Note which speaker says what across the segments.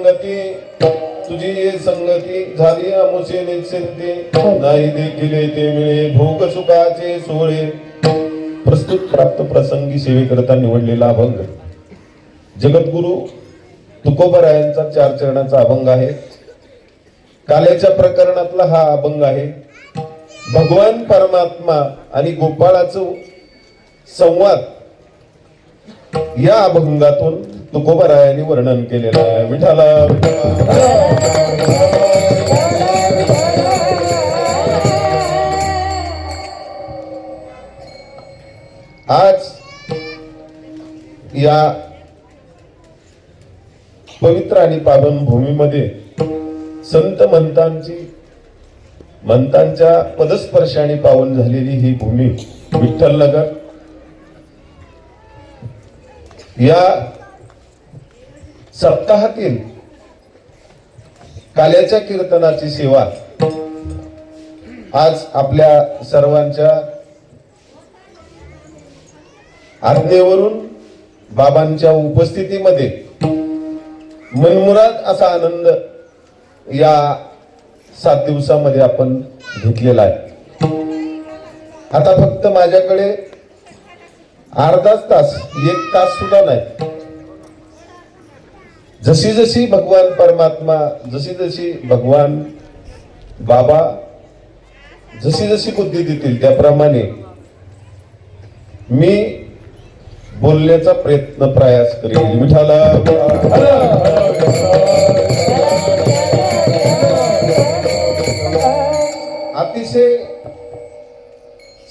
Speaker 1: संगती तुझी ये संगती झाली आमुचे निश्चिंती नाही देखील ते मिळे भोग सुखाचे सोहळे. प्रस्तुत प्राप्त प्रसंगी सेवेकरता निवडलेला अभंग जगद्गुरु तुकोबरायांचा 4 चरणाचा अभंग आहे. काल्याच्या प्रकरणातला हा अभंग आहे. भगवान परमात्मा आणि गोपाळाचं संवाद या अभंगातून तुकोबरायांनी वर्णन केलेलं आहे. विठाला आज या पवित्र आणि पावन भूमीमध्ये संत महंतांच्या पदस्पर्शाने पावन झालेली ही भूमी विठ्ठलनगर. या सप्ताहातील काल्याच्या कीर्तनाची सेवा आज आपल्या सर्वांच्या आज्ञेवरून बाबांच्या उपस्थितीमध्ये मनमुराद असा आनंद या 7 दिवसामध्ये आपण घेतलेला आहे. आता फक्त माझ्याकडे अर्धाच तास 1 तास सुद्धा नाही. जशी जशी भगवान परमात्मा जशी जशी भगवान बाबा जशी जशी बुद्धी देतील त्याप्रमाणे मी बोलण्याचा प्रयास करेल. विठाला अतिशय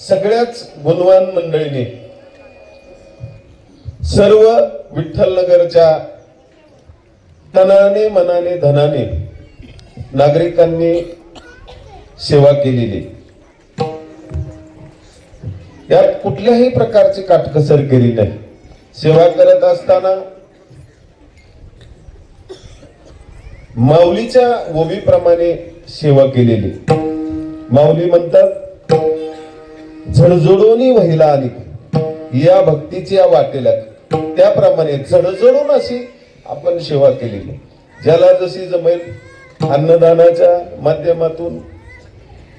Speaker 1: सगळ्याच गुणवान मंडळीने सर्व विठ्ठलनगरच्या तनाने मनाने धनाने नागरिकांनी सेवा केलेली. यात कुठल्याही प्रकारची काटकसर केली नाही. सेवा करत असताना माऊलीच्या ओवीप्रमाणे सेवा केलेली. माऊली म्हणतात झडझडून वहिला आली या भक्तीच्या वाटेला त्याप्रमाणे झडझडून अशी आपण सेवा केलेली. ज्याला जशी जमेल अन्नदानाच्या माध्यमातून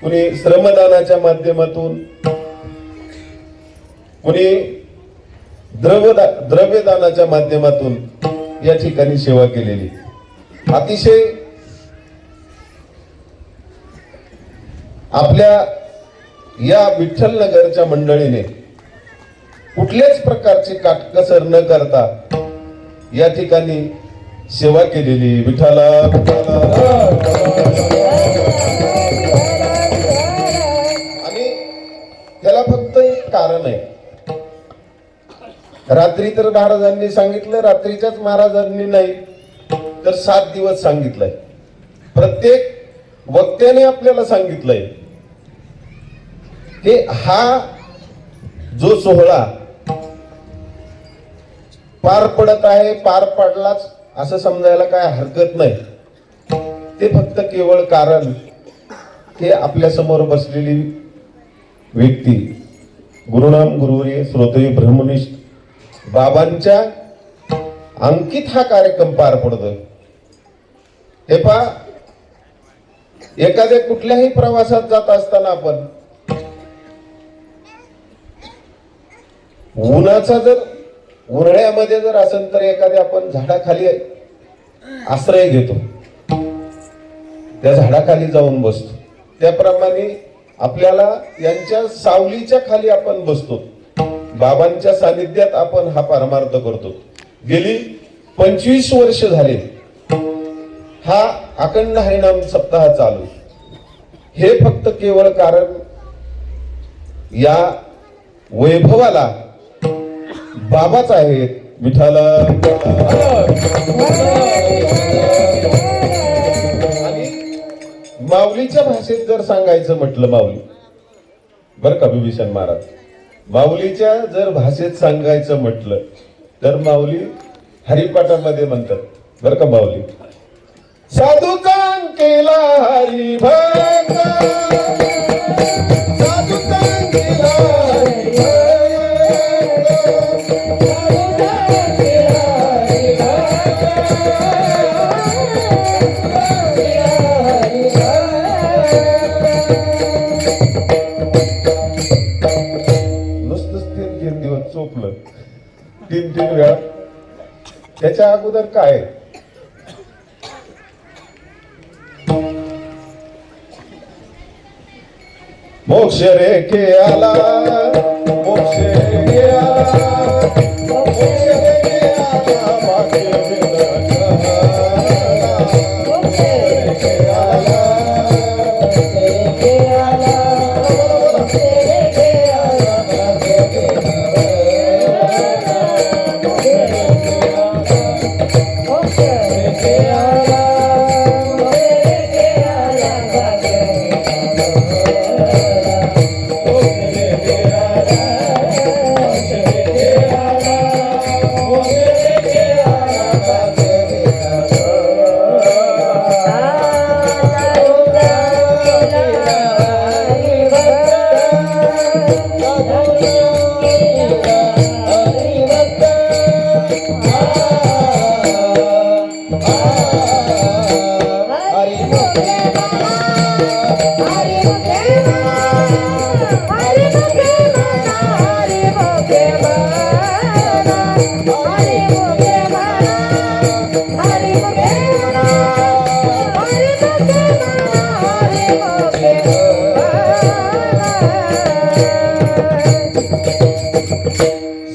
Speaker 1: कुणी श्रमदानाच्या माध्यमातून कुणी द्रव्यदानाच्या माध्यमातून या ठिकाणी सेवा केलेली. अतिशय आपल्या या विठ्ठलनगरच्या मंडळीने कुठल्याच प्रकारची काटकसर न करता या ठिकाणी सेवा केलेली. विठाला आणि त्याला फक्त एक कारण आहे. रात्री तर महाराजांनी सांगितलं, रात्रीच्याच महाराजांनी नाही तर 7 दिवस सांगितलंय. प्रत्येक वक्त्याने आपल्याला सांगितलंय की हा जो सोहळा पार पडत आहे पार पडलाच असं समजायला काय हरकत नाही. ते फक्त केवळ कारण हे आपल्या समोर बसलेली व्यक्ती गुरुनाम गुरुवर्य श्रोते ब्रह्मनिष्ठ बाबांच्या अंकित हा कार्यक्रम पार पडतोय. हे पहा, एखाद्या कुठल्याही प्रवासात जात असताना आपण उन्हाचा जर उन्हाळ्यामध्ये जर असेल तर एखाद्या आपण झाडाखाली आश्रय घेतो, त्या झाडाखाली जाऊन बसतो. त्याप्रमाणे आपल्याला यांच्या सावलीच्या खाली आपण बसतो. बाबांच्या सानिध्यात आपण हा परमार्थ करतो. गेली 25 वर्ष झाले हा अखंड हरिनाम सप्ताह चालू. हे फक्त केवळ कारण या वैभवाला बाबाच आहेत. विठाला आणि माऊलीच्या भाषेत जर सांगायचं म्हटलं, माऊली बर का विभीषण महाराज, माऊलीच्या जर भाषेत सांगायचं म्हटलं तर माऊली हरिपाठामध्ये म्हणतात बर का, माऊली साधूचा केला हरी भक्त, साधूचा केला हरी भक्त, अगोदर काय आहे? मोक्ष रेखे आला, मोक्ष रेखे आला, मोक्ष रेखे आला, भाग्य विधाता. मोक्ष रेखे आला, मोक्ष रेखे आला, मोक्ष रेखे आला, भाग्य विधाता. मोक्ष रेखे आला,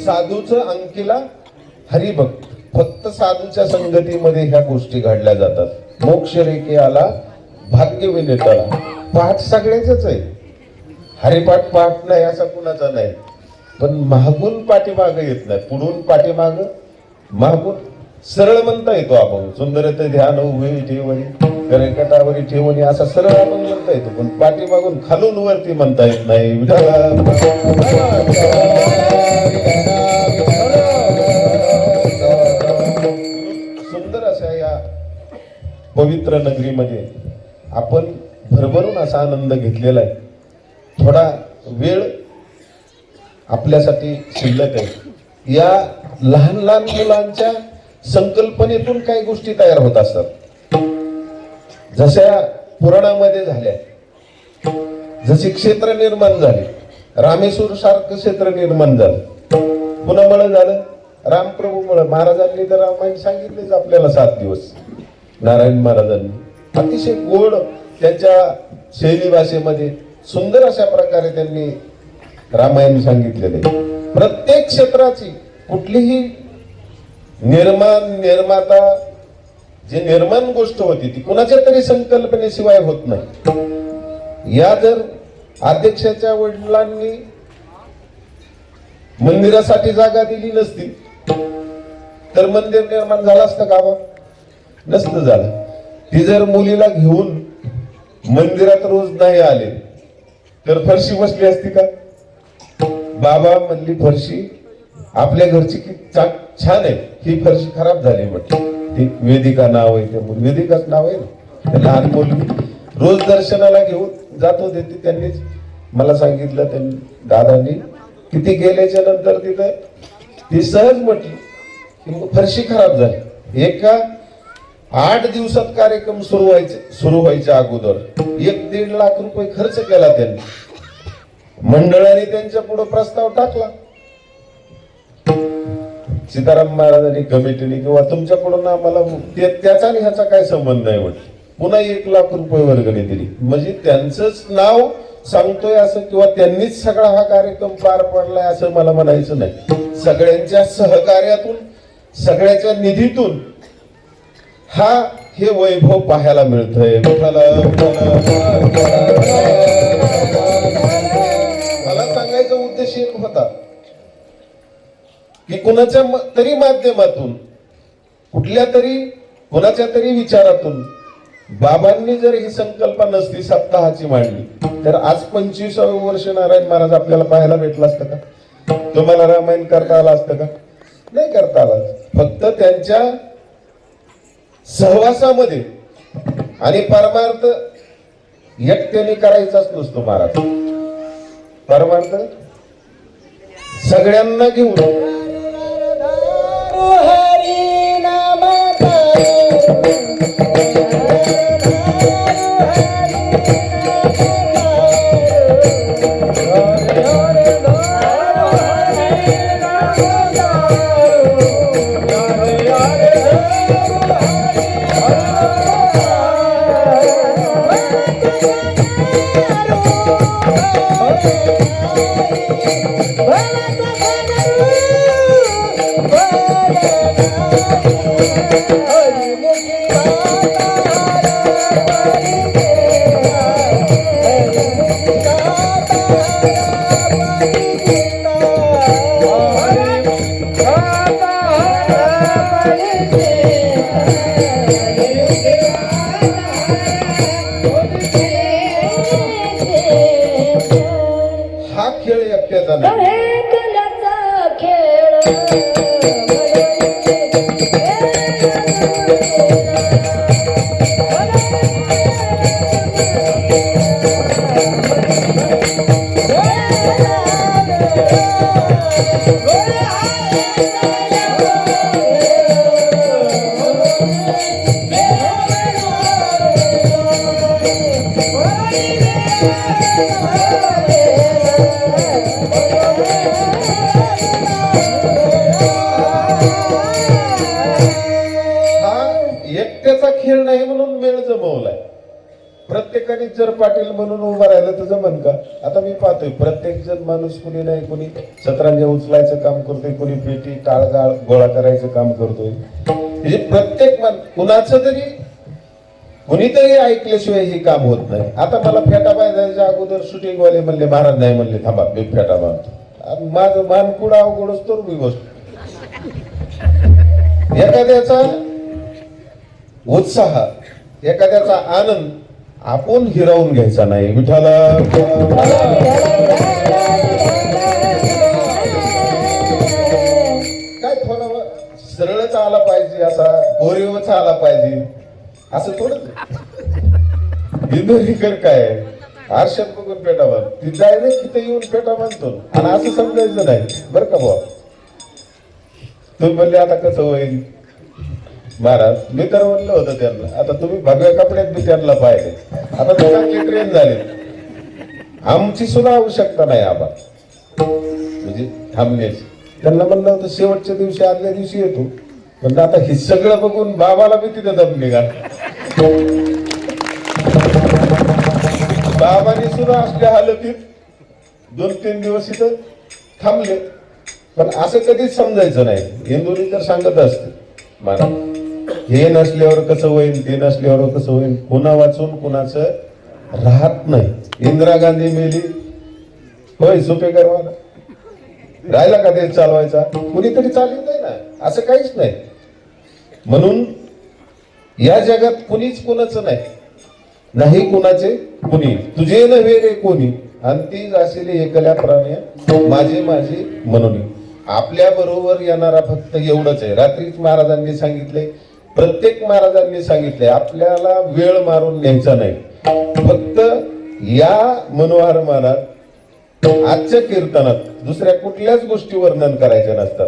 Speaker 1: साधूचं अंकीला हरिभक्त. फक्त साधूच्या संगतीमध्ये ह्या गोष्टी घडल्या जातात. मोक्ष रेखे आला, भाग्य विनेताला. पाठ सगळ्याच आहे, हरिपाठ पाठ नाही असा कुणाचा नाही, पण मागून पाठीमाग येत नाही, पुढून पाठीमाग, मागून सरळ म्हणता येतो आपण. सुंदर ते ध्यान उभे ठेवणी, कटावरी ठेवणी असा सरळ आपण म्हणता येतो, पण पाठीमागून खालून वरती म्हणता येत नाही. सुंदर अशा या पवित्र नगरीमध्ये आपण भरभरून असा आनंद घेतलेला आहे. थोडा वेळ आपल्यासाठी शिल्लक आहे. या लहान लहान मुलांच्या संकल्पनेतून काही गोष्टी तयार होत असतात. जशा पुराणामध्ये झाल्या, जशी क्षेत्र निर्माण झाली, रामेश्वर सारखं क्षेत्र निर्माण झालं. कुणामुळे झालं? रामप्रभूमुळे. महाराजांनी तर रामायण सांगितलेच आपल्याला 7 दिवस. नारायण महाराजांनी अतिशय गोड त्यांच्या शैली भाषेमध्ये सुंदर अशा प्रकारे त्यांनी रामायण सांगितलेले. प्रत्येक क्षेत्राची कुठलीही निर्माता जी निर्माण गोष्ट होती ती कुणाच्या तरी संकल्पनेशिवाय होत नाही. या जर अध्यक्षाच्या वडिलांनी मंदिरासाठी जागा दिली नसती तर मंदिर निर्माण झालं असतं का? नसतं झालं. ती जर मुलीला घेऊन मंदिरात रोज नाही आले तर फरशी बसली असती का? बाबा म्हणली फरशी आपल्या घरची छान आहे, ही फरशी खराब झाली म्हटली. ती वेदिका नाव आहे, त्या वेदिकाच नाव आहे ना. लहान मुलगी रोज दर्शनाला घेऊन जात होते. त्यांनीच मला सांगितलं, त्यांनी दादांनी किती गेल्याच्या नंतर तिथं ती सहज म्हटली की फरशी खराब झाली. एका 8 दिवसात कार्यक्रम सुरू व्हायच्या अगोदर 1-1.5 लाख रुपये खर्च केला त्यांनी. मंडळाने त्यांच्या पुढे प्रस्ताव टाकला. सीताराम महाराजांनी, कमिटीने किंवा तुमच्याकडून आम्हाला त्याचा आणि ह्याचा काय संबंध नाही म्हटलं. पुन्हा 1 लाख रुपये वर्गणी दिली. म्हणजे त्यांचंच नाव सांगतोय असं किंवा त्यांनीच सगळा हा कार्यक्रम पार पडलाय असं मला म्हणायचं नाही. सगळ्यांच्या सहकार्यातून, सगळ्याच्या निधीतून हे वैभव पाहायला मिळतंय. मला सांगायचा उद्देश एक होता की कुणाच्या तरी माध्यमातून, कुणाच्या तरी विचारातून बाबांनी जर ही संकल्पना नसती सप्ताहाची मांडली तर आज 25वे वर्ष नारायण महाराज आपल्याला पाहायला भेटलं असतं का? तुम्हाला रामायण करता आलं असतं का? नाही करता आलं. फक्त त्यांच्या सहवासामध्ये आणि परमार्थ एकट्याने करायचाच नसतो महाराज. परमार्थ सगळ्यांना घेऊन हा खेळ एकट्याचा नाही. एकट्याचा खेळ नाही म्हणून मेळ जमवलाय. प्रत्येकाने जर पाटील म्हणून उभं राहिलं तर जमन का? आता मी पाहतोय प्रत्येक जण माणूस कुणी नाही कुणी सतरांजा उचलायचं काम करतोय, कुणी पेटी टाळगाळ गोळा करायचं काम करतोय. म्हणजे प्रत्येक कुणाचं तरी कुणीतरी ऐकल्याशिवाय हे काम होत नाही. आता मला फेटा बांधायच्या अगोदर शूटिंग वाले म्हणले महाराज नाही म्हणले थांबा मी फेटा बांधतो. माझं मानकुडा अवघडच तर मी बसतो. एखाद्याचा उत्साह एखाद्याचा आनंद आपण हिरावून घ्यायचा नाही. विठाला काय थोडा सरळच आला पाहिजे, असा गोरीवच आला पाहिजे असं थोडं. इंदोरीकर काय आरशात बघून पेटा बांध ती डायरेक्ट तिथे येऊन पेटा बांधतो आणि असं समजायचं नाही बरं का भाऊ. तुम्ही म्हणले आता कसं होईल महाराज, मी तर म्हणलं होतं त्यांना आता तुम्ही भगव्या कपड्यात मी त्यांना पाहिले. आता ते चांगली ट्रेन झाले, आमची सुद्धा आवश्यकता नाही आबा म्हणजे थांबण्याची. त्यांना म्हणलं होतं शेवटच्या दिवशी आदल्या दिवशी येतो, पण आता हे सगळं बघून बाबाला बी तिथे दम निघाल. बाबांनी सुद्धा असल्या हालतीत 2-3 दिवस इथं थांबले. पण असं कधीच समजायचं नाही. इंदुरी तर सांगत असते मला हे नसल्यावर कसं होईल ते नसल्यावर कसं होईल. कुणा वाचून कुणाचं राहत नाही. इंदिरा गांधी मेली होय सुपेकरवाला राहिला का देश चालवायचा? कुणीतरी चालवत नाही ना, असं काहीच नाही. म्हणून या जगात कुणीच कुणाचं नाही, नाही कुणाचे कुणी. तुझे नव्हे रे कोणी आणि ती असेल एकल्या प्राण्या माझे माझे म्हणून. आपल्या बरोबर येणारा फक्त एवढंच आहे. रात्रीच महाराजांनी सांगितले, प्रत्येक महाराजांनी सांगितले आपल्याला वेळ मारून न्यायचा नाही. फक्त या मनोहर मानात आजच्या कीर्तनात दुसऱ्या कुठल्याच गोष्टी वर्णन करायच्या नसतात.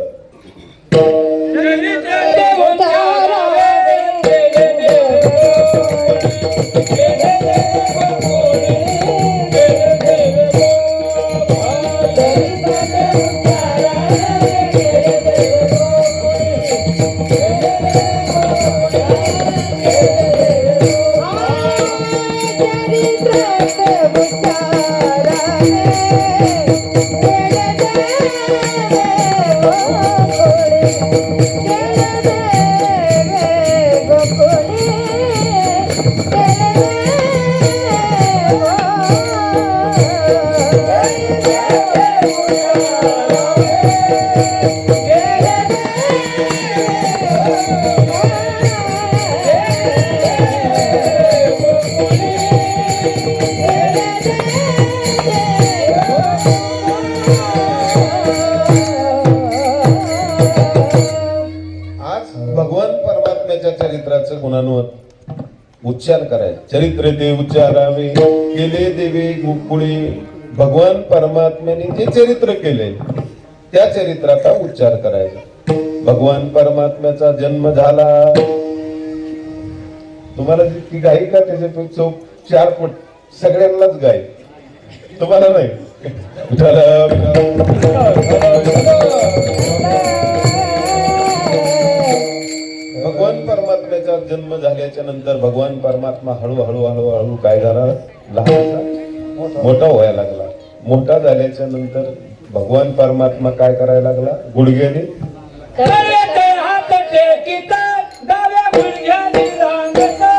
Speaker 1: चरित्राचं गुणांवर उच्चार करायचे. चरित्र ते उच्चारावे केले देवे गोकुळे. भगवान परमात्म्याने जे चरित्र केले त्या चरित्राचा उच्चार करायचा. भगवान परमात्म्याचा जन्म झाला. तुम्हाला ती गाई का त्याच्यापेक्षा 4 पट सगळ्यांनाच गाय, तुम्हाला नाही. भगवान भगवान परमात्म्याचा जन्म झाल्याच्या नंतर भगवान परमात्मा हळूहळू हळूहळू काय झाला, लहान मोठा व्हायला लागला. मोठा झाल्याच्या नंतर भगवान परमात्मा काय करायला लागला, गुडघ्याने
Speaker 2: हात टेकिता डाव्या गुडघ्याने रांगता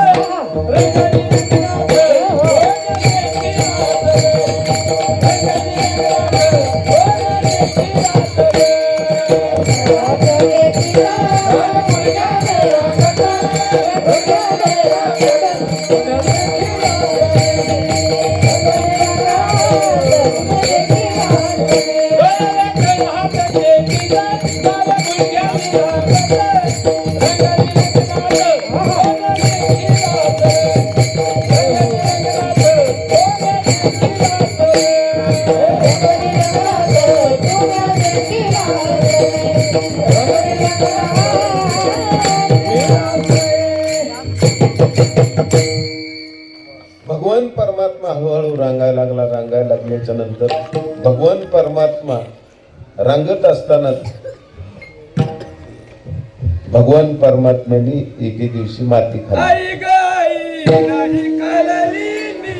Speaker 1: भगवान परमात्मा हळूहळू रांगायला लागला. रांगायला लागल्याच्या नंतर भगवान परमात्मा रांगत असताना भगवान परमात्म्याने एके दिवशी माती खाल्ली.
Speaker 2: आई गाई नाही खाल्ली मी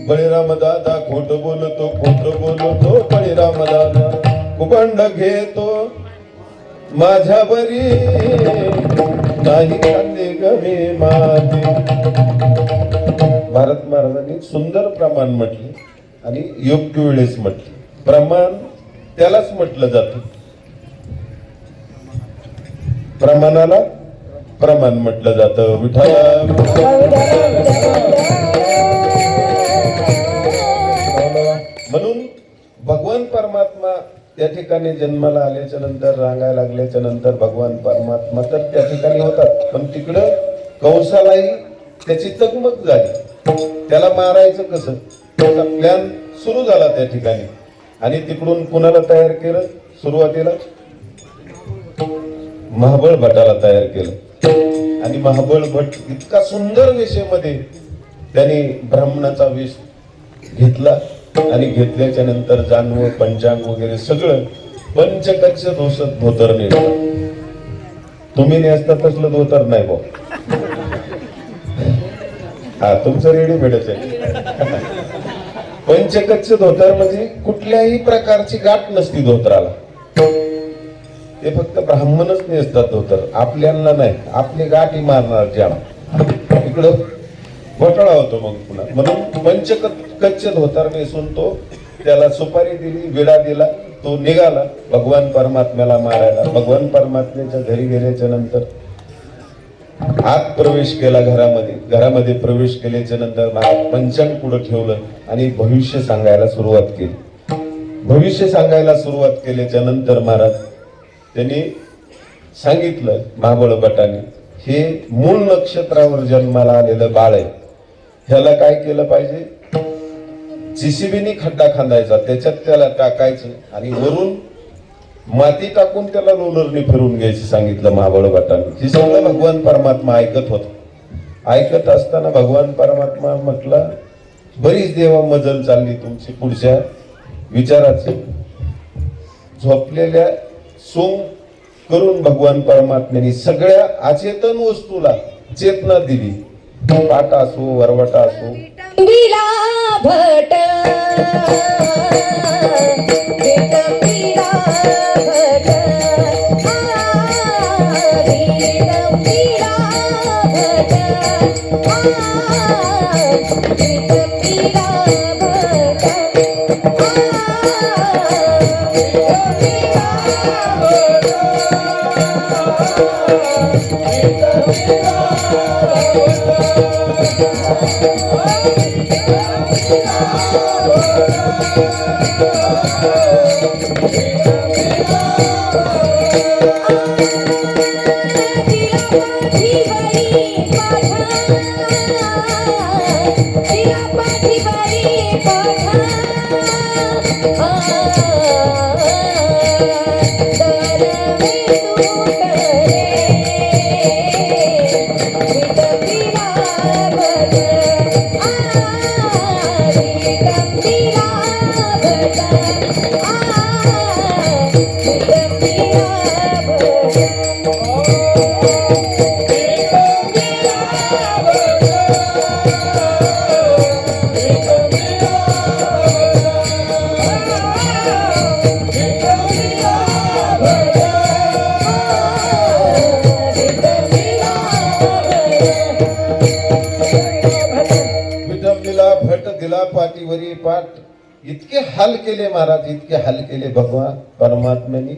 Speaker 1: बळीराम दादा खोट बोलतो बळीराम दादा कुबंड घेतो माझ्यावरी नाही खाल्ले गमे माती. भारत महाराजांनी सुंदर प्रमाण म्हटले आणि योग्य वेळेस म्हटले. प्रमाण त्यालाच म्हटलं जातं, प्रमाणाला प्रमाण म्हटलं जातं. म्हणून भगवान परमात्मा त्या ठिकाणी जन्माला आल्याच्या नंतर रांगायला लागल्याच्या नंतर भगवान परमात्मा तर त्या ठिकाणी होतात, पण तिकडं कंसालाही त्याची तगमग झाली. त्याला मारायचं कसं त्याचा प्लॅन सुरू झाला त्या ठिकाणी. आणि तिकडून कुणाला तयार केलं, सुरुवातीला महाबळ भटाला तयार केलं. आणि महाबळ भट इतका सुंदर वेशेमध्ये त्याने ब्राह्मणाचा वेश घेतला आणि घेतल्याच्या नंतर जानव पंचांग वगैरे सगळं पंचकच्छ दोषत धोतर नेलं. तुम्ही नेसता तसलं धोतर नाही भाऊ, हा तुमचं रेडीमेडच आहे. पंचकच्छ धोतर म्हणजे कुठल्याही प्रकारची गाठ नसती धोतराला, ते फक्त ब्राह्मणच नेसतात धोतर, आपल्याला नाही. आपली गाठी मारणार जाम, इकडं घोटाळा होतो मग पुन्हा. म्हणून पंचकच्छ धोतर नेसून तो त्याला सुपारी दिली, विडा दिला, तो निघाला भगवान परमात्म्याला मारायला. भगवान परमात्म्याच्या घरी गेल्याच्या नंतर आत प्रवेश केला घरामध्ये. घरामध्ये प्रवेश केल्याच्या नंतर पंचांग पुढे ठेवलं आणि भविष्य सांगायला सुरुवात केली. भविष्य सांगायला सुरुवात केल्याच्या नंतर महाराज त्यांनी सांगितलं महाबळ भटाने, हे मूळ नक्षत्रावर जन्माला आलेलं बाळ आहे, ह्याला काय केलं पाहिजे, जेसीबीने खड्डा खांदायचा, त्याच्यात त्याला टाकायचं आणि वरून माती टाकून त्याला रोलरने फिरून घ्यायचं सांगितलं महाबळ भटाने. हे सगळं भगवान परमात्मा ऐकत होत. ऐकत असताना भगवान परमात्मा म्हटला, बरीच देवा मजल चालली तुमची पुढच्या विचाराची. झोपलेल्या सोंग करून भगवान परमात्म्याने सगळ्या अचेतन वस्तूला चेतना दिली. पाटा असो, वरवटा असो,
Speaker 3: विटंबिला भट विटंबिला भट विटंबिला भट विटंबिला
Speaker 1: विटंबिला भट दिला पाठीवरी पाठ. इतके हाल केले महाराज, इतके हाल केले भगवान परमात्म्याने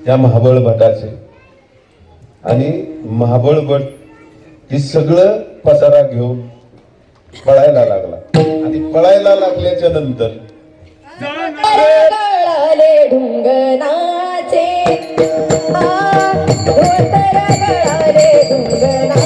Speaker 1: त्या महाबळ भटाचे. आणि महाबळ भट हे सगळं पसारा घेऊन पळायला लागला. आणि पळायला लागल्याच्या नंतर
Speaker 3: गळाले ढुंगणाचे धोतर गळाले ढुंगणाचे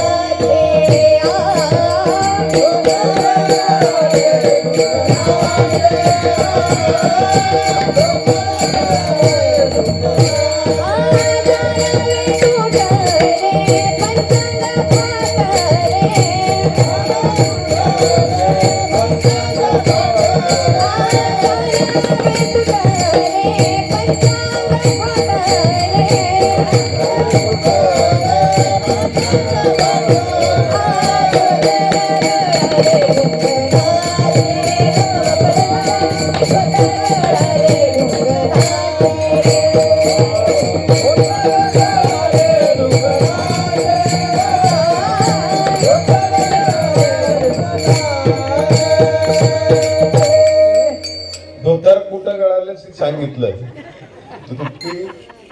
Speaker 1: धोतर कुठं गळालं ते सांगितलं.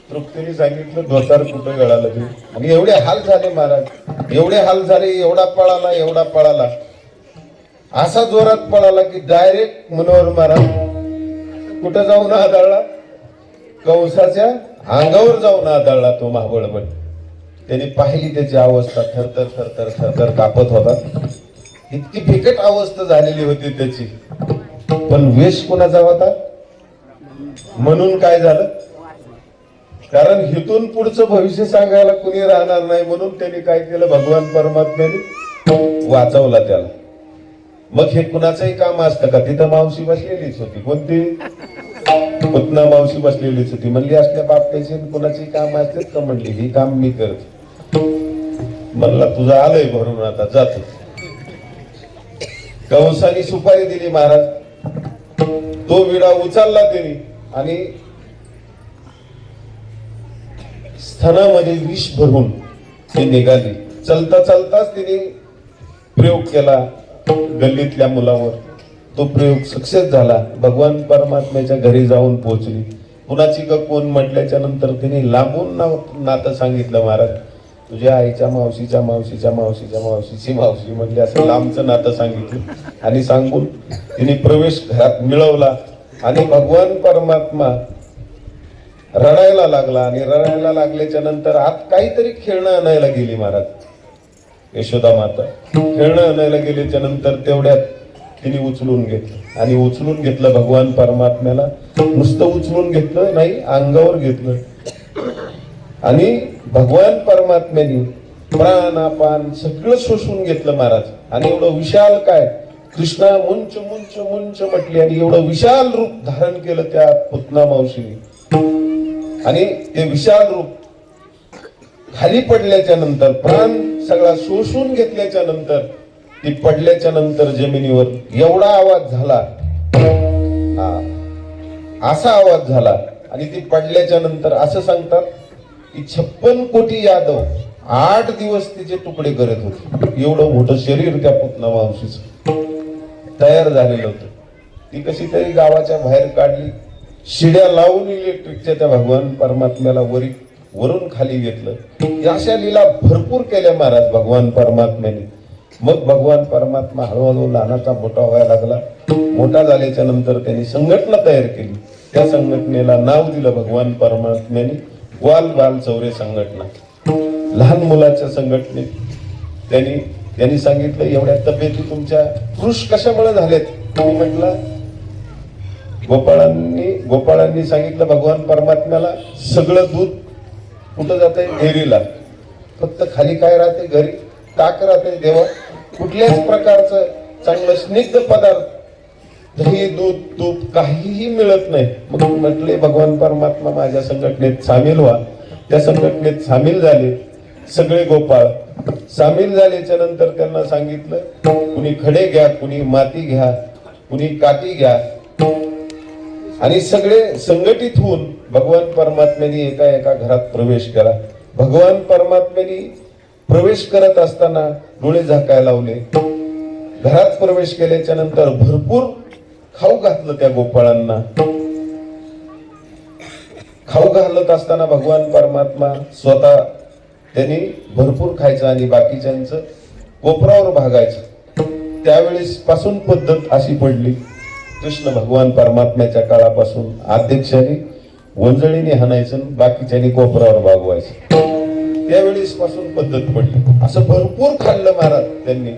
Speaker 1: तृप्तीने सांगितलं धोतर कुठं गळालं ते. आणि एवढे हाल झाले महाराज, एवढे हाल झाले. एवढा पळाला असा जोरात पळाला की डायरेक्ट मनोहर महाराज कुठं जाऊन आदळला, कंसाच्या अंगावर जाऊन आदळला तो महाबळभट. त्याने पाहिली त्याची अवस्था, थरथर कापत होता. इतकी बिकट अवस्था झालेली होती त्याची. पण वेश कोणाचा होता म्हणून काय झालं, कारण हिथून पुढचं भविष्य सांगायला कुणी राहणार नाही म्हणून त्यांनी काय केलं, भगवान परमात्म्याने वाचवला त्याला. मग हे कुणाचंही काम असतं का. तिथं मावशी बसलेलीच होती. कोणती पुतना मावशी बसलेलीच होती. म्हणली असल्या बापट्याची कुणाची काम असतेच का. म्हणली ही काम मी करते. म्हणला तुझं आलंय भरून आता जातो. कंसाने सुपारी दिली महाराज. तो विडा उचलला त्यांनी आणि स्तनामध्ये विष भरून ती निघाली. चालताच तिने प्रयोग केला गल्लीतल्या मुलावर. तो प्रयोग सक्सेस झाला. भगवान परमात्म्याच्या घरी जाऊन पोहोचली. कुणाची ग कोण म्हटल्याच्या नंतर तिने लांबून नातं सांगितलं. महाराज तुझ्या आईच्या मावशीच्या मावशीची मावशी म्हणजे असं लांबचं नातं सांगितलं. आणि सांगून तिने प्रवेश घरात मिळवला. आणि भगवान परमात्मा रडायला लागला. आणि रडायला लागल्याच्या नंतर आत काहीतरी खेळणं आणायला गेली महाराज. यशोदा माता खेळणं आणायला गेल्याच्या नंतर तेवढ्यात तिने उचलून घेतलं. आणि उचलून घेतलं भगवान परमात्म्याला. नुसतं उचलून घेतलं नाही, अंगावर घेतलं. आणि भगवान परमात्म्याने प्राणापान सगळं शोषून घेतलं महाराज. आणि एवढं विशाल काय कृष्णा मुंच मुंच मुंच म्हटली. आणि एवढं विशाल रूप धारण केलं त्या पुतना मावशीने. आणि ते विशाल रूप खाली पडल्याच्या नंतर, प्राण सगळा शोषून घेतल्याच्या नंतर ती पडल्याच्या नंतर जमिनीवर एवढा आवाज झाला, असा आवाज झाला, आणि ती पडल्याच्या नंतर असं सांगतात की 56 कोटी यादव 8 दिवस तिचे तुकडे करत होते. एवढं मोठं शरीर त्या पुतना मावशीचं तयार झालेलं होतं. ती कशी तरी गावाच्या बाहेर काढली, शिड्या लावून इलेक्ट्रिकच्या त्या भगवान परमात्म्याला वरून खाली घेतलं. अशा लीला भरपूर केल्या महाराज भगवान परमात्म्याने. मग भगवान परमात्मा हळूहळू लहानाचा मोठा व्हायला लागला. मोठा झाल्याच्या नंतर त्यांनी संघटना तयार केली. त्या संघटनेला नाव दिलं भगवान परमात्म्याने ग्वाल बाल चौरे संघटना. लहान मुलाच्या संघटनेत त्यांनी सांगितलं, एवढ्या तब्येती तुमच्या कृश कशामुळे झालेत? मी म्हटलं, गोपाळांनी सांगितलं भगवान परमात्म्याला, सगळं दूध कुठं जातंय? डेअरीला. फक्त खाली काय राहते? घरी ताक राहते. देवा कुठल्याच प्रकारचं चांगलं स्निग्ध पदार्थ, दही, दूध, तूप काहीही मिळत नाही. मग म्हटले भगवान परमात्मा माझ्या संघटनेत सामील व्हा. त्या संघटनेत सामील झाले सगळे गोपाळ. सामील झाल्याच्या नंतर त्यांना सांगितलं, कुणी खडे घ्या, कुणी माती घ्या, कुणी काठी घ्या, आणि सगळे संघटित होऊन भगवान परमात्म्याने एका घरात प्रवेश केला. भगवान परमात्म्याने प्रवेश करत असताना डोळे झाकायला लावले. घरात प्रवेश केल्याच्या नंतर भरपूर खाऊ घातलं त्या गोपाळांना. खाऊ घालत असताना भगवान परमात्मा स्वतः त्यांनी भरपूर खायचं आणि बाकीच्यांचं कोपरावर भागायचं. त्यावेळेस पासून पद्धत अशी पडली. कृष्ण भगवान परमात्म्याच्या काळापासून अध्यक्षांनी वंजळीने हाणायचं, बाकीच्यांनी कोपरावर भागवायचं. त्यावेळेस पासून पद्धत पडली. असं भरपूर खाल्लं महाराज त्यांनी.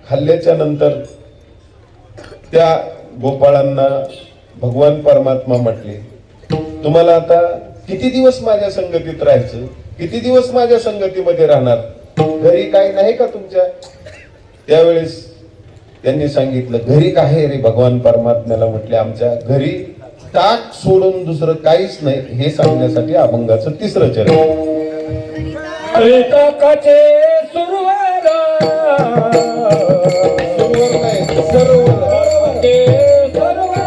Speaker 1: खाल्ल्याच्या नंतर त्या गोपाळांना भगवान परमात्मा म्हटले, तुम्हाला आता किती दिवस माझ्या संगतीत राहायचं? किती दिवस माझ्या संगतीमध्ये राहणार? घरी काही नाही का तुमच्या? त्यावेळेस त्यांनी सांगितलं, घरी काय आहे रे? भगवान परमात्म्याला म्हटले, आमच्या घरी ताक सोडून दुसरं काहीच नाही. हे सांगण्यासाठी अभंगाचं 3रं चरण.
Speaker 2: हरिताकाचे सुरवर
Speaker 1: नाही, सरोवर.
Speaker 2: ते सरोवर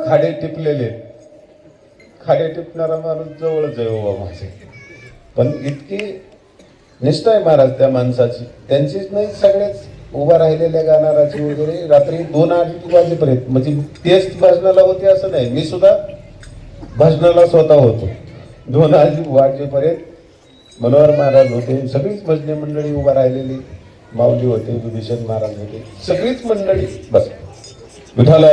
Speaker 1: खाडे टिपलेले. खाडे टिपणारा माणूस जवळच आहे बाबा माझे. पण इतकी निष्ठा आहे महाराज त्या माणसाची. त्यांचीच नाही, सगळेच उभा राहिलेल्या गाणाराची वगैरे रात्री 2-2 वाजेपर्यंत. म्हणजे तेच भजनाला होते असं नाही, मी सुद्धा भजनाला स्वतः होतो. 2 वाजेपर्यंत मनोहर महाराज होते, सगळीच भजनी मंडळी उभा राहिलेली. माऊली होते, विभीषण महाराज होते, सगळीच मंडळी. बस विठाल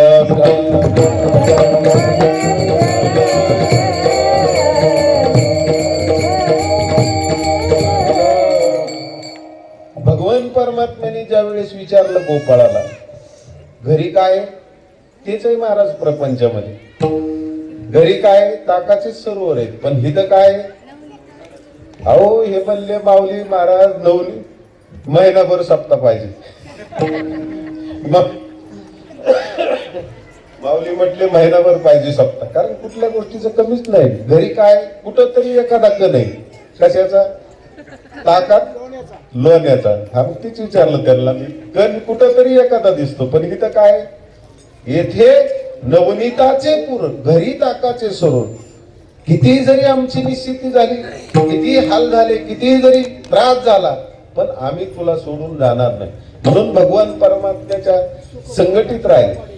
Speaker 1: भगवान परमात्म्याने ज्या वेळेस विचारलं गोपाळाला घरी काय, तेच आहे महाराज प्रपंचामध्ये. घरी काय, ताकाचे सरोवर आहेत, पण हिथं काय. अहो हे म्हणले माऊली महाराज नवली महिनाभर सप्ताह पाहिजे. माऊली म्हटले महिनाभर पाहिजे सप्ताह, कारण कुठल्या गोष्टीचं कमीच नाही. घरी काय, कुठं तरी एखादा कण आहे. कशाचा, ताकात लोण्याचा. हा मग तीच विचारलं त्यांना मी, कण कुठं तरी एखादा दिसतो, पण इथं काय, येथे नवनीताचे पूर, घरी ताकाचे सरोवर. किती जरी आमची निश्चिती झाली, किती हाल झाले, किती जरी त्रास झाला, पण आम्ही तुला सोडून जाणार नाही. म्हणून भगवान परमात्म्याच्या संघटित राहिले.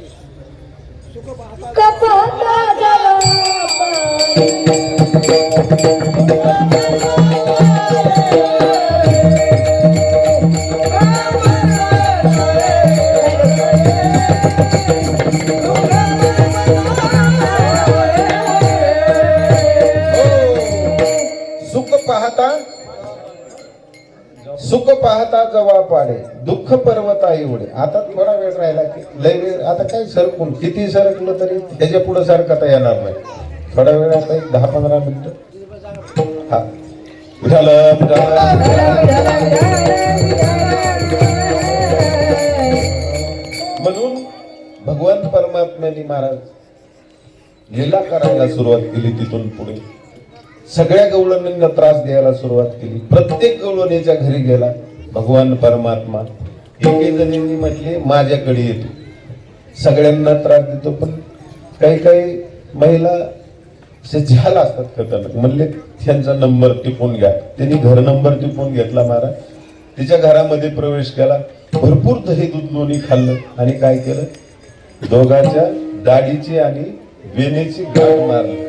Speaker 3: कपाटा जवा
Speaker 1: सुख पाहता जवळ पाडे, दुःख पर्वता एवढे. आता थोडा वेळ राहिला की लय वेळ, आता काय सरकून किती सरकलं तरी त्याच्या पुढे सरकता येणार नाही. थोडा वेळ, आता एक 10-15 मिनिटं. हा विठाल म्हणून भगवान परमात्म्याने महाराज लीला करायला सुरुवात केली. तिथून पुढे सगळ्या गवळणींना त्रास द्यायला सुरुवात केली. प्रत्येक गवळणीच्या घरी गेला भगवान परमात्मा. एके जणींनी म्हटले माझ्याकडे येतो, सगळ्यांना त्रास देतो. पण काही काही महिला झाला असतात खतरनाक. म्हणले त्यांचा नंबर टिपून घ्या. त्यांनी घर नंबर टिपून घेतला महाराज. तिच्या घरामध्ये प्रवेश केला. भरपूर दही दूध लोणी खाल्लं आणि काय केलं, दोघांच्या दाढीची आणि वेणीची गाठ मारली.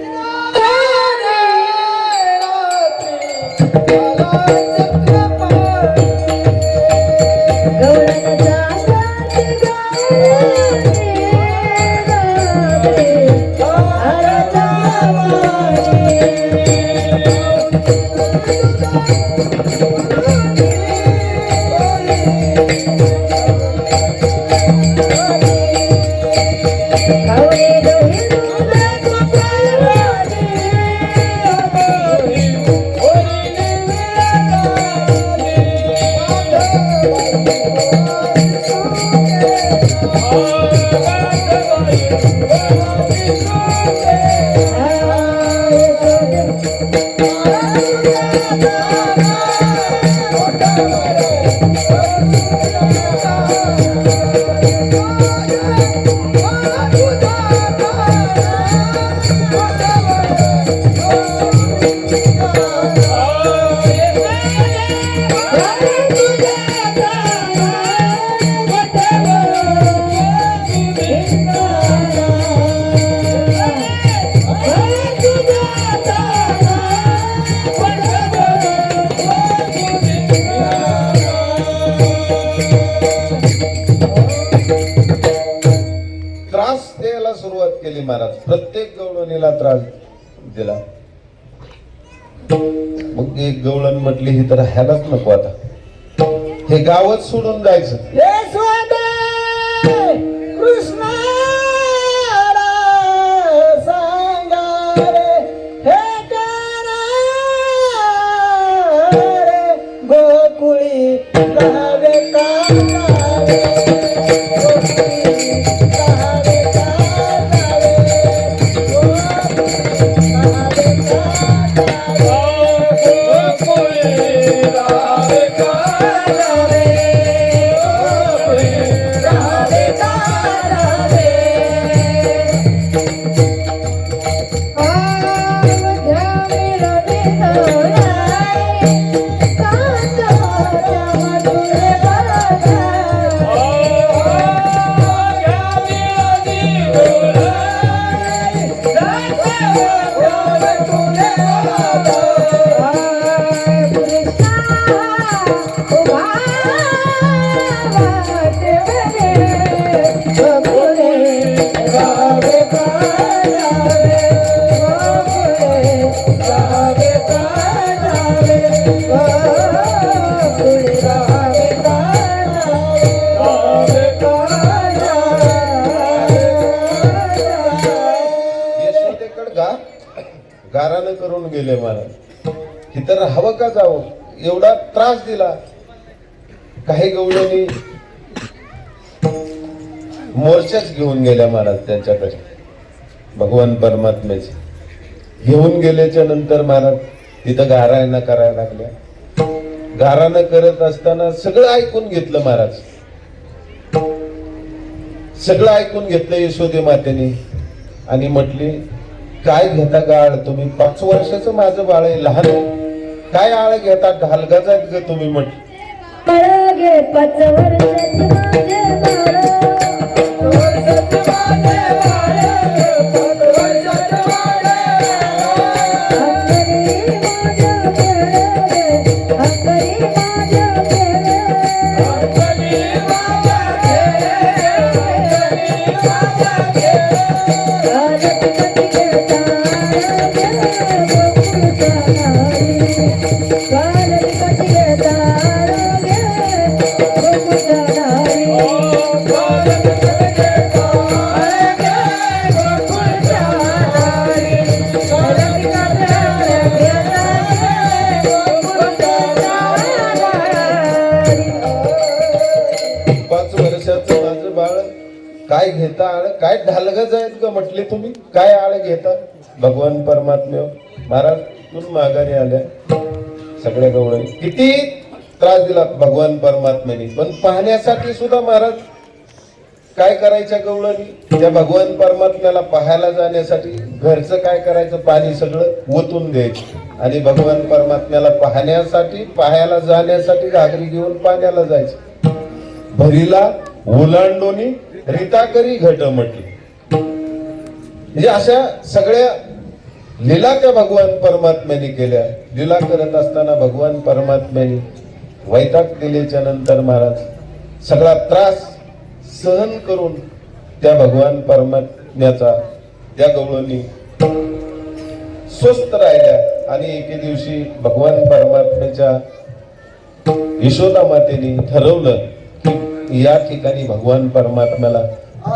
Speaker 1: महाराज प्रत्येक गवळणीला त्रास दिला. मग एक गवळण म्हटली ही तर ह्यालाच नको, आता हे गावच सोडून जायचं.
Speaker 3: कृष्ण गोकुळी राहावे का राहावे
Speaker 1: गारानं करून गेले महाराज. इथं राहावं का जावं, एवढा त्रास दिला. काही गवळणी मोर्चाच घेऊन गेल्या महाराज त्यांच्याकडे, भगवान परमात्म्याचे घेऊन गेल्याच्या नंतर महाराज तिथं गारायना करायला लागल्या. गारानं करत असताना सगळं ऐकून घेतलं महाराज, सगळं ऐकून घेतलं यशोदे मातेने आणि म्हटली, काय घेता गाळ तुम्ही, 5 वर्षाचं माझं बाळ आहे, लहान आहे, काय आळ घेता, ढालगाचा आहेत ग तुम्ही. म्हटलं
Speaker 3: पळगे 5 वर्षाचे माझे बाळ, 5 वर्षाचे माझे बाळ, 5 वर्षाचे माझे हंगरी माझ्या खेळ, हंगरी माझ्या खेळ, हंगरी माझ्या खेळ, हंगरी माझ्या खेळ. गालत कटी घेता गे गोकुळचा नारी, गालत कटी घेता गे गोकुळचा नारी, गालत कटी घेता गे गोकुळचा नारी, गालत कटी घेता गे गोकुळचा नारी.
Speaker 1: 5 वर्षाचं माझं बाळ, काय घेता आळ, काय ढालगज आहेत का म्हटले तुम्ही, काय आळ घेता. भगवान परमात्मा महाराज तून माघारी आल्या. सगळ्या गवळणी किती त्रास दिला भगवान परमात्म्याने, पण पाहण्यासाठी सुद्धा महाराज काय करायच्या गवळणी, त्या भगवान परमात्म्याला पाहायला जाण्यासाठी घरचं काय करायचं, पाणी सगळं ओतून द्यायचं आणि भगवान परमात्म्याला पाहायला जाण्यासाठी घागरी घेऊन पाण्याला जायचं. भरीला ओलांडोनी रीता करी घट म्हटली. म्हणजे अशा सगळ्या लीला त्या भगवान परमात्म्याने केल्या. लीला करत असताना भगवान परमात्म्याने वैताग दिल्याच्या नंतर महाराज सगळा त्रास सहन करून त्या भगवान परमात्म्याचा त्या गवळणी स्वस्थ राहिल्या आणि एके दिवशी भगवान परमात्म्याच्या यशोदा मातेने ठरवलं की या ठिकाणी भगवान परमात्म्याला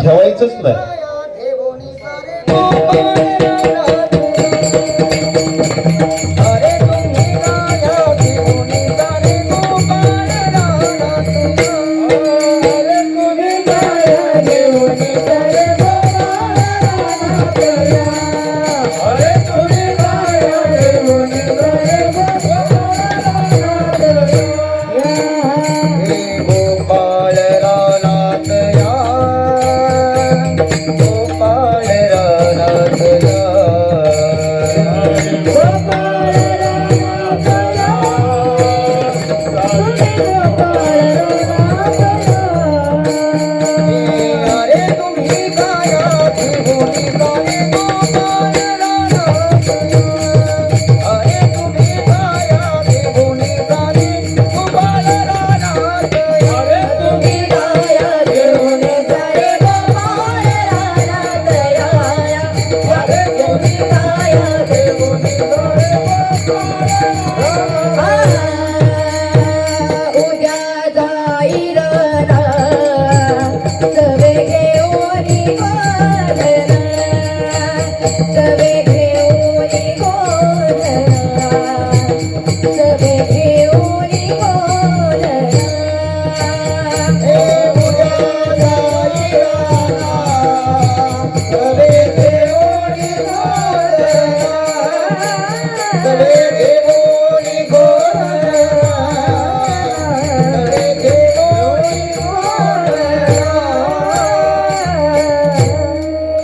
Speaker 1: ठेवायचंच नाही.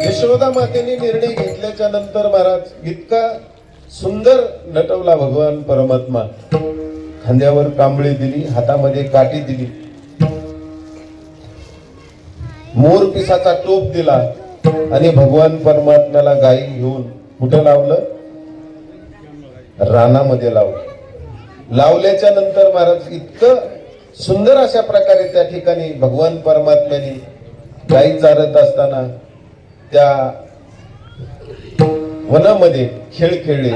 Speaker 1: यशोदा मातेने निर्णय घेतल्याच्या नंतर महाराज इतका सुंदर नटवला भगवान परमात्मा. खांद्यावर कांबळी दिली, हातामध्ये काठी दिली, मोर पिसाचा टोप दिला आणि भगवान परमात्म्याला गाई घेऊन कुठं लावलं, रानामध्ये लावलं. लावल्याच्या नंतर महाराज इतकं सुंदर अशा प्रकारे त्या ठिकाणी भगवान परमात्म्याने गाई चारत असताना त्या वनामध्ये खेळ खेळले.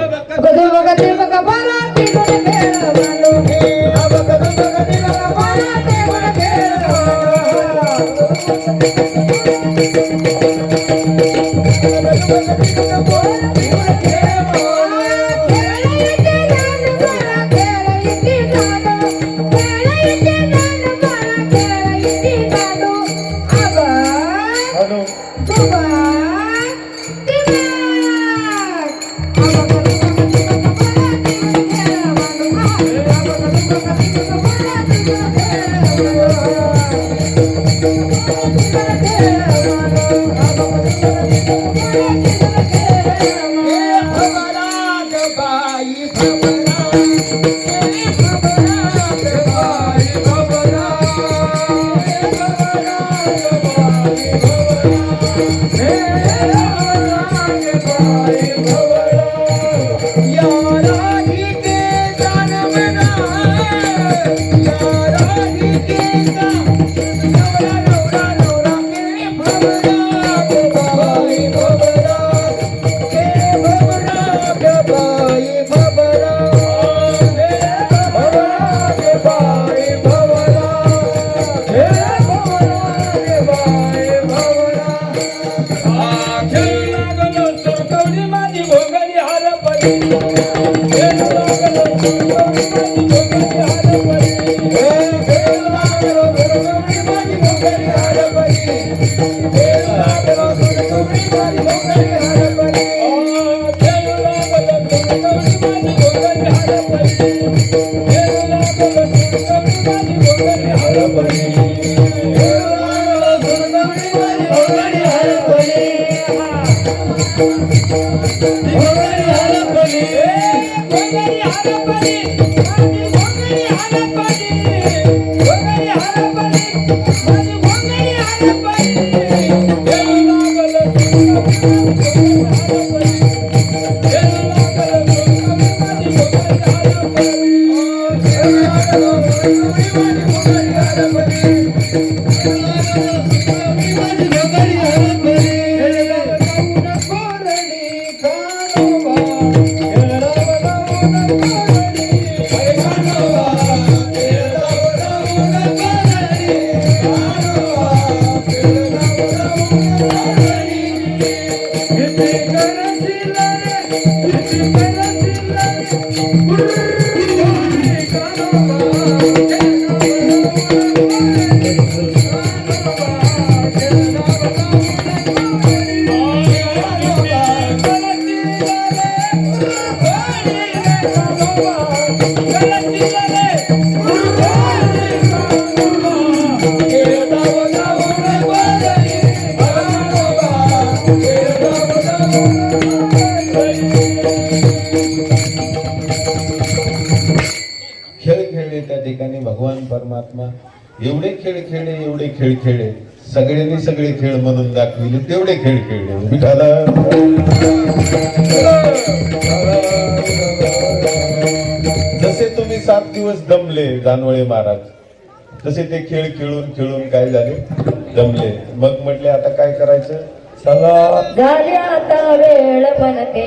Speaker 2: घोंगडी हरपली, घोंगडी हरपली, माझी घोंगडी हरपली, घोंगडी हरपली, माझी घोंगडी हरपली. गेलं लागलं घोंगडी हरपली, गेलं लागलं घोंगडी, माझी घोंगडी हरपली. गेलं लागलं घोंगडी, माझी घोंगडी हरपली.
Speaker 1: खेळ खेळले त्या ठिकाणी भगवान परमात्मा एवढे खेळ खेळले, एवढे खेळ खेळले, सगळ्यांनी सगळे खेळ म्हणून दाखविले, तेवढे खेळ खेळले. विठाला जसे तुम्ही 7 दिवस दमले जानवळे महाराज, तसे ते खेळ खेळून खेळून काय झाले, दमले. मग म्हटले आता काय करायचं, चला
Speaker 3: झाली आता वेळ बनते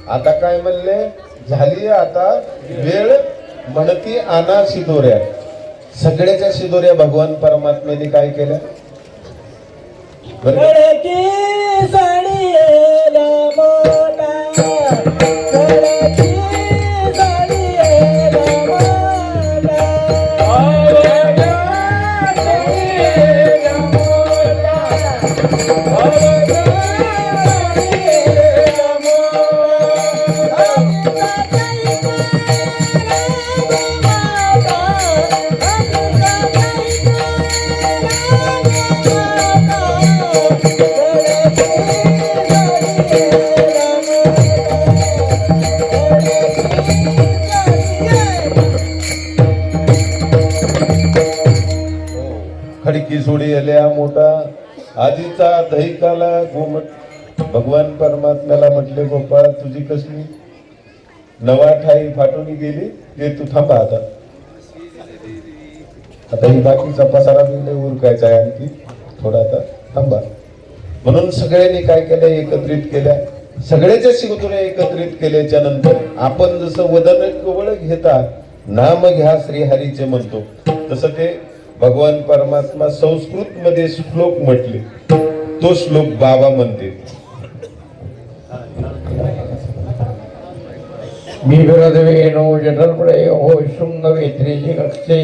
Speaker 1: आता काय म्हणले, झाली आता वेळ म्हणती आणा शिदोऱ्या. सगळ्याच्या शिदोऱ्या भगवान परमात्म्याने काय केल्या, बरं का?
Speaker 2: खडकी साडीला मोठा, खडकी साडीला मोठा, आवडा साडीला मोठा, आवडा साडीला
Speaker 1: खडकी सोडी आल्या मोठा, आधीचा दहिकाला गोमट. भगवान परमात्म्याला म्हटले, गोपाळ तुझी कसली नवा ठाई फाटून गेली, ते तू थांबा आता. आता ही बाकीचा पसारा बिले उरकायचा आहे, आणखी थोडा आता थांबा. म्हणून सगळ्यांनी काय केलं, एकत्रित केल्या, सगळ्याच्या शिवतुऱ्या एकत्रित केल्याच्या नंतर आपण जसं वदन कवळ घेता नाम घ्या श्रीहरीचे म्हणतो, तसं ते भगवान परमात्मा संस्कृत मध्ये श्लोक म्हटले, तो श्लोक बाबा म्हणते.
Speaker 4: बिभ्रद्वेनो जठरपडे हो शृंगवेत्रेची कक्षे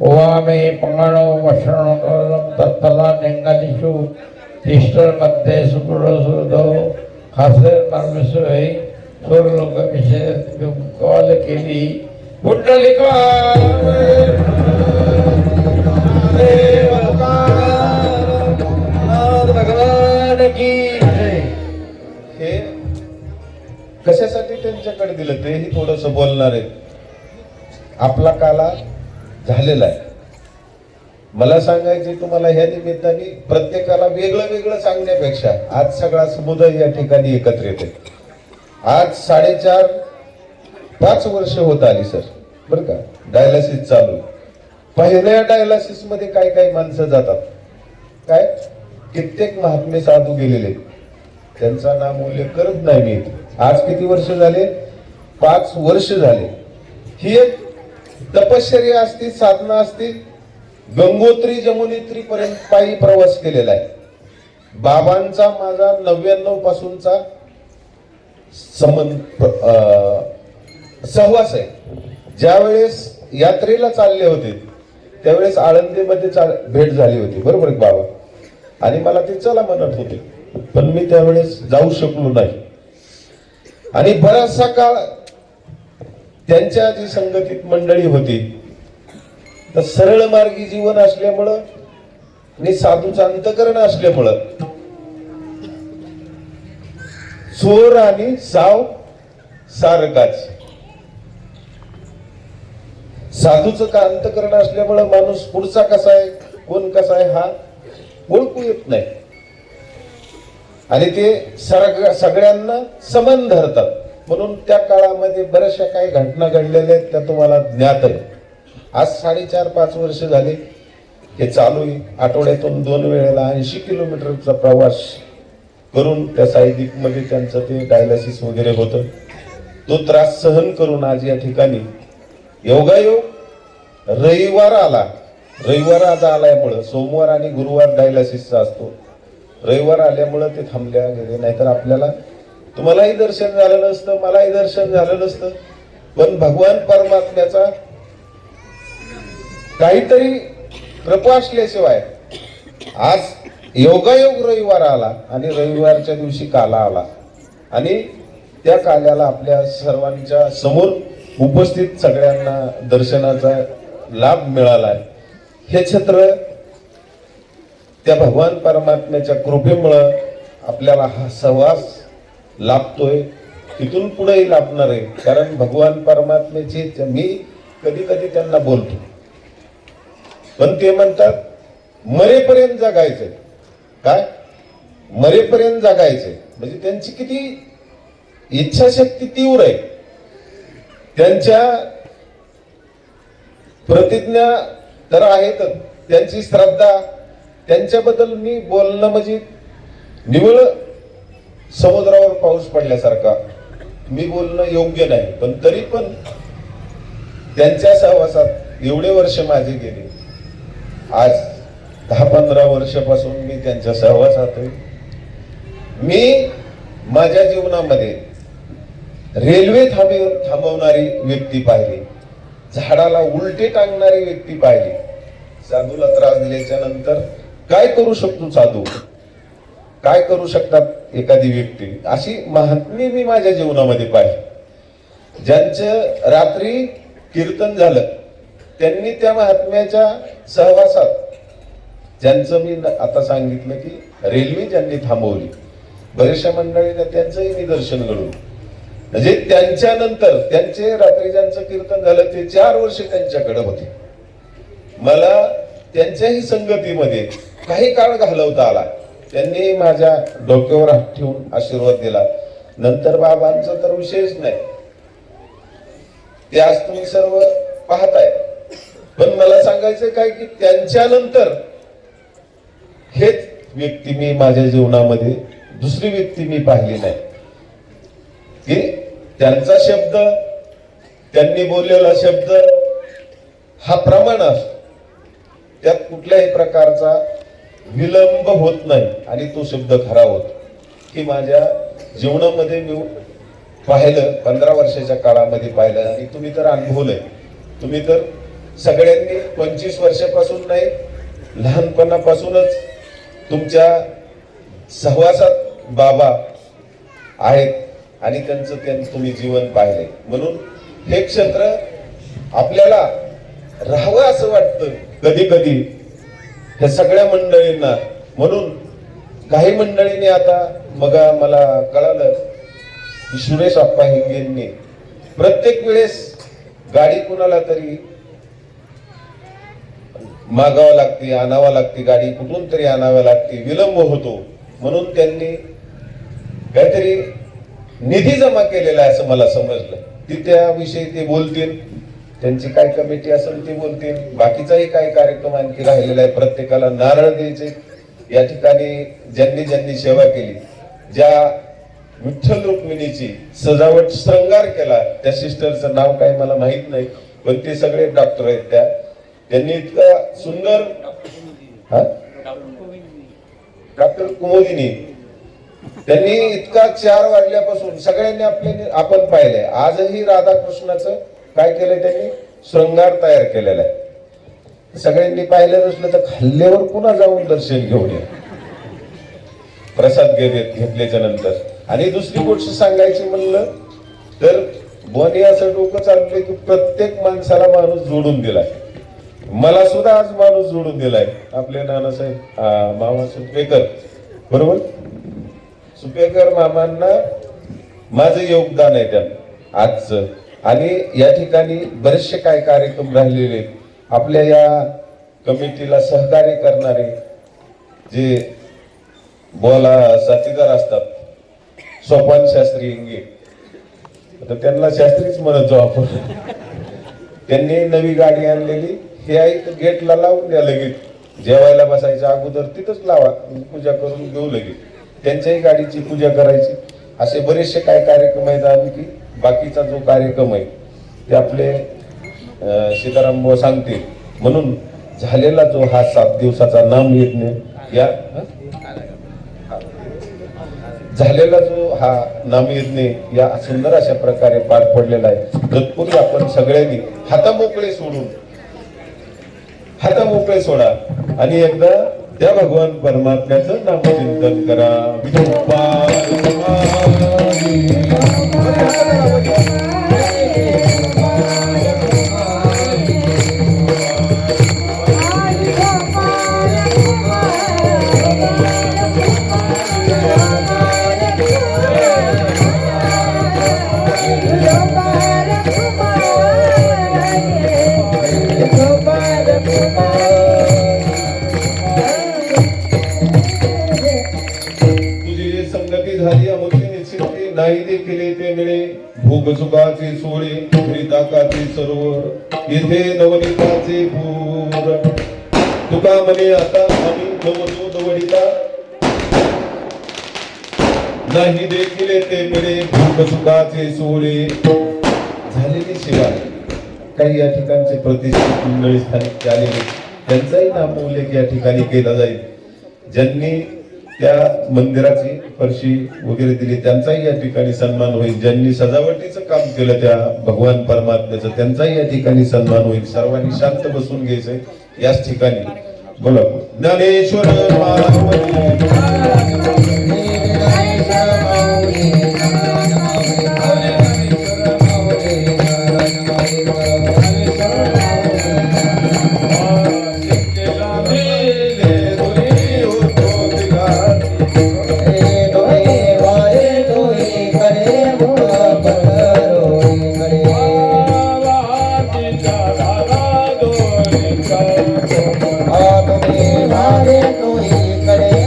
Speaker 4: ओवामे पंगाणो वषणोदरम तत्तला नेंगालिषु तिष्ठर्मध्ये सुदृढ हास्यर मार्गसोय स्वर्लोकविषय कॉल केली पुंडलिका भगवान की.
Speaker 1: हे कशासाठी त्यांच्याकडे दिलं तेही थोडस बोलणार आहे. आपला काला झालेला आहे. मला सांगायचे तुम्हाला ह्या निमित्ताने प्रत्येकाला वेगळं वेगळं सांगण्यापेक्षा आज सगळा समुदाय या ठिकाणी एकत्रित आहे. आज 4.5-5 वर्ष होत आली सर, बरं का, डायलिसिस चालू. पहिल्या डायलिसिस मध्ये काय काय माणसं जातात, काय कित्येक महात्मे साधू गेलेले, त्यांचा नाम उल्लेख करत नाही मी. आज किती वर्ष झाले? 5 वर्ष झाले. ही एक तपश्चर्या असती, साधना असती. गंगोत्री जमुनेत्री पर्यंत पायी प्रवास केलेला आहे. बाबांचा माझा 99 पासूनचा सहवास आहे. ज्यावेळेस यात्रेला चालले होते त्यावेळेस आळंदीमध्ये भेट झाली होती, बरोबर आहे बाबा, आणि मला ते चला म्हणत होते, पण मी त्यावेळेस जाऊ शकलो नाही. आणि बराचसा काळ त्यांच्या जी संगतीत मंडळी होती, तर सरळ मार्गी जीवन असल्यामुळं आणि साधूचं अंतकरण असल्यामुळं चोर आणि साव सारखाच. साधूचं का अंतकरण असल्यामुळं माणूस पुढचा कसा आहे, कोण कसा आहे हा ओळखू येत नाही. आणि ते सगळ्यांना समान धरतात. म्हणून त्या काळामध्ये बऱ्याचशा काही घटना घडलेल्या आहेत, त्या तुम्हाला ज्ञात आहे. आज 4.5-5 वर्ष झाले हे चालू आहे. आठवड्यातून 2 वेळेला 80 किलोमीटरचा प्रवास करून त्या सायदिक मध्ये त्यांचं ते डायलिसिस वगैरे होतं. तो त्रास सहन करून आज या ठिकाणी योगायोग रविवार आला. रविवार आज आल्यामुळं, सोमवार आणि गुरुवार डायलिसिसचा असतो, रविवार आल्यामुळं ते थांबल्या गेले. नाहीतर आपल्याला, तुम्हालाही दर्शन झालं नसतं, मलाही दर्शन झालं नसतं. पण भगवान परमात्म्याचा काहीतरी कृपा असल्याशिवाय आज योगायोग रविवार आला आणि रविवारच्या दिवशी काला आला आणि त्या काल्याला आपल्या सर्वांच्या समोर उपस्थित सगळ्यांना दर्शनाचा लाभ मिळालाय. हे छत्र त्या भगवान परमात्म्याच्या कृपेमुळं आपल्याला हा सहवास लाभतोय, तिथून पुढेही लाभणार आहे. कारण भगवान परमात्म्याची मी कधी कधी त्यांना बोलतो, पण ते म्हणतात मरेपर्यंत जगायचंय. काय मरेपर्यंत जगायचंय म्हणजे त्यांची किती इच्छाशक्ती तीव्र आहे. त्यांच्या प्रतिज्ञा तर आहेतच, त्यांची श्रद्धा, त्यांच्याबद्दल मी बोलणं म्हणजे निव्वळ समुद्रावर पाऊस पडल्यासारखा मी बोलणं योग्य नाही. पण तरी पण त्यांच्या सहवासात एवढे वर्ष माझे गेले. आज 10-15 वर्षापासून मी त्यांच्या सहवासात आहे. मी माझ्या जीवनामध्ये रेल्वे थांबवणारी व्यक्ती पाहिली, झाडाला उलटे टांगणारी व्यक्ती पाहिली. साधूला त्रास दिल्याच्या नंतर काय करू शकतो साधू, काय करू शकतात एखादी व्यक्ती, अशी महात्मी मी माझ्या जीवनामध्ये पाहिली. ज्यांचं रात्री कीर्तन झालं त्यांनी त्या महात्म्याच्या सहवासात, ज्यांचं मी आता सांगितलं की रेल्वे ज्यांनी थांबवली, बऱ्याचशा मंडळींना त्यांचंही निदर्शन घडून, म्हणजे त्यांच्यानंतर त्यांचे रात्री ज्यांचं कीर्तन झालं ते 4 वर्ष त्यांच्याकडे होते. मला त्यांच्याही संगतीमध्ये काही काळ घालवता आला. त्यांनी माझ्या डोक्यावर हात ठेवून आशीर्वाद दिला. नंतर बाबांचा तर विशेष नाही, ते आज तुम्ही सर्व पाहताय. पण मला सांगायचं काय की त्यांच्यानंतर हेच व्यक्ती मी माझ्या जीवनामध्ये दुसरी व्यक्ती मी पाहिली नाही. की त्यांचा शब्द, त्यांनी बोललेला शब्द हा प्रमाण असतो, त्यात कुठल्याही प्रकारचा विलंब होत नाही आणि तो शब्द खरा होतो. की माझ्या जीवनामध्ये मी पाहिलं, 15 वर्षाच्या काळामध्ये पाहिलं. आणि तुम्ही तर अनुभवलंय, तुम्ही तर सगळ्यांनी 25 वर्षापासून नाही, लहानपणापासूनच तुमच्या सहवासात बाबा आहेत आणि त्यांचं तुम्ही जीवन पाहिले. म्हणून हे क्षेत्र आपल्याला राहावं असं वाटतं कधी कधी हे सगळ्या मंडळींना. म्हणून काही मंडळींनी आता मग मला कळालं की सुरेश आप्पा हिंगेंनी प्रत्येक वेळेस गाडी कुणाला तरी मागावं लागते, आणावं लागते, गाडी कुठून तरी आणावं लागते, विलंब होतो. म्हणून त्यांनी काहीतरी निधी जमा केलेला आहे असं मला समजलं. ती त्याविषयी ते बोलतील, त्यांची काय कमिटी असेल ते बोलतील. बाकीचाही काही कार्यक्रम आणखी राहिलेला आहे, प्रत्येकाला नारळ द्यायचे. या ठिकाणी ज्यांनी ज्यांनी सेवा केली, ज्या विठ्ठल रुक्मिणीची सजावट श्रंगार केला, त्या सिस्टरचं नाव काय मला माहित नाही, पण ते सगळे डॉक्टर आहेत. त्यांनी इतका सुंदर डॉक्टर कुमोदिनी, त्यांनी इतका 4 वाजल्यापासून सगळ्यांनी आपण पाहिलंय. आजही राधाकृष्णाचं काय केलंय, त्यांनी श्रंगार तयार केलेला आहे. सगळ्यांनी पाहिलं नसलं तर खाल्ल्यावर पुन्हा जाऊन दर्शन घेऊन या, प्रसाद घेतल्याच्या नंतर. आणि दुसरी गोष्ट सांगायची म्हणलं तर बोनी असं डोकं चाललंय की प्रत्येक माणसाला माणूस जोडून दिलाय. मला सुद्धा आज माणूस जोडून दिलाय. आपले नानासाहेब मामा सुपेकर, बरोबर, सुपेकर मामांना माझं योगदान आहे त्यांना आजचं. आणि या ठिकाणी बरेचसे काय कार्यक्रम राहिलेले, आपल्या या कमिटीला सहकार्य करणारे जे बोला साथीदार असतात, सोपान शास्त्री इंगे, आता त्यांना शास्त्रीच म्हणतो आपण. त्यांनी नवी गाडी आणलेली, हे आई गेटला लावून द्या लगेच, जेवायला बसायच्या अगोदर तिथंच लावा, पूजा करून घेऊ लगेच. त्यांच्याही गाडीची पूजा करायची. असे बरेचसे काय कार्यक्रम आहेत. आणखी बाकीचा जो कार्यक्रम आहे ते आपले सीताराम बुवा सांगतील. म्हणून झालेला जो हा 7 दिवसाचा नामयज्ञ, या झालेला जो हा नामयज्ञ या सुंदर अशा प्रकारे पार पडलेला आहे. तत्पूर्वी आपण सगळ्यांनी हातामोकळे सोडा आणि एकदा त्या भगवान परमात्म्याचं नामचिंतन करा. नाही देखील ते मिळे भोग सुखाचे सोळे, ताकाचे सरोवर, येथे नवनीताचे पूर. तुका म्हणे आता आम्ही नवतो दवडिता, नाही देखील ते मिळे भोग सुखाचे सोळे. झालेली सेवा काही या ठिकाणचे प्रतिष्ठित मंडळी स्थानिक आलेले, त्यांचाही नाम उल्लेख या ठिकाणी केला जाईल. ज्यांनी त्या मंदिराची फरशी वगैरे दिली त्यांचाही या ठिकाणी सन्मान होईल. ज्यांनी सजावटीचं काम केलं त्या भगवान परमात्म्याचं, त्यांचाही या ठिकाणी सन्मान होईल. सर्वांनी शांत बसून घ्यायचंय याच ठिकाणी. बोला ज्ञानेश्वर
Speaker 4: करे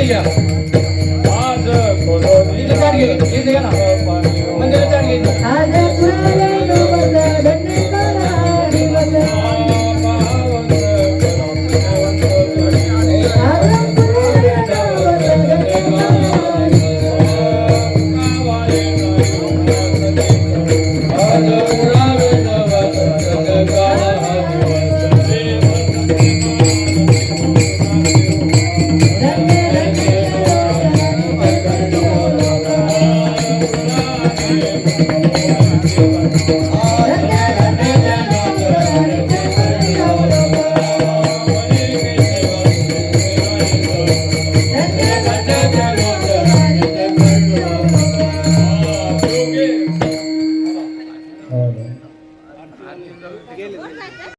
Speaker 2: घ्या